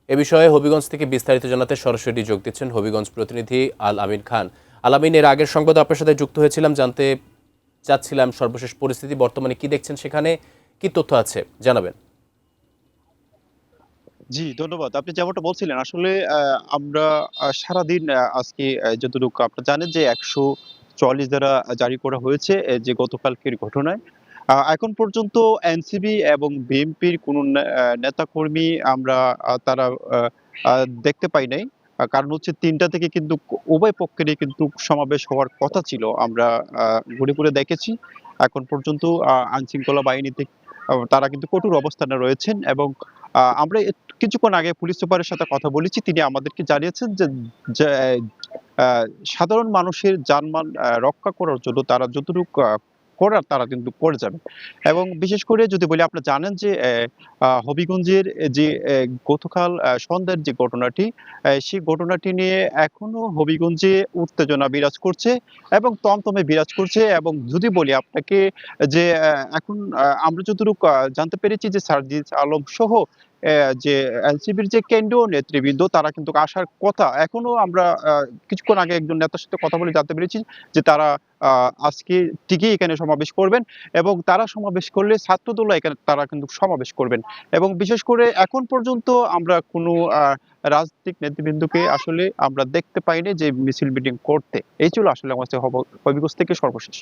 এ বিষয়ে হবিগঞ্জ থেকে বিস্তারিত জানাতে সরাসরি যোগ দিচ্ছেন হবিগঞ্জ প্রতিনিধি আল আমিন খান। আল আমিন, এর আগের সংবাদ আপনার সাথে যুক্ত হয়েছিলাম, জানতে চাচ্ছিলাম সর্বশেষ পরিস্থিতি বর্তমানে কি দেখছেন, সেখানে কি তথ্য আছে জানাবেন। জি, ধন্যবাদ। আপনি যেমনটা বলছিলেন আসলে আমরা সারাদিন আজকে যতটুকু আপনারা জানেন যে ১৪৪ ধারা জারি করা হয়েছে যে গতকালকের ঘটনায়। এখন পর্যন্ত এনসিবি এবং বিএনপির কোনো নেতাকর্মী আমরা তারা আ আ দেখতে পাই নাই। কারণ হচ্ছে ৩টা থেকে কিন্তু উভয় পক্ষেরই কিন্তু সমাবেশ হওয়ার কথা ছিল। আমরা আ ঘুরে, ঘুরে দেখেছি। এখন পর্যন্ত আইনশৃঙ্খলা বাহিনী তারা কিন্তু কঠোর অবস্থানে রয়েছেন এবং আমরা কিছুক্ষণ আগে পুলিশ সুপারের সাথে কথা বলেছি। তিনি আমাদেরকে জানিয়েছেন যে যে আ সাধারণ মানুষের জানমাল রক্ষা করার জন্য তারা যতটুকু করার তারা কিন্তু করে যাবেন। এবং বিশেষ করে যদি বলি আপনারা জানেন যে হবিগঞ্জের যে গতকাল সন্ধ্যার যে ঘটনাটি, সেই ঘটনাটি নিয়ে এখনো হবিগঞ্জে উত্তেজনা বিরাজ করছে এবং তমতমে বিরাজ করছে। এবং যদি বলি আপনাকে যে এখন আমরা যতটুকু জানতে পেরেছি যে সার্জিস আলম সহ যে এনসিপির যে কেন্দ্রীয় নেতৃবৃন্দ তারা কিন্তু আসার কথা। এখনো আমরা কিছুক্ষণ আগে একজন নেতার সাথে কথা বলে জানতে পেরেছি যে তারা আ আজকে ঠিকই এখানে সমাবেশ করবেন এবং তারা সমাবেশ করলে ছাত্রদলও এখানে তারা কিন্তু সমাবেশ করবেন। এবং বিশেষ করে এখন পর্যন্ত আমরা কোনো রাজনৈতিক নেতৃবৃন্দকে আসলে আমরা দেখতে পাইনি যে মিছিল মিটিং করতে। এই ছিল আসলে আমার হবিগঞ্জ থেকে সর্বশেষ।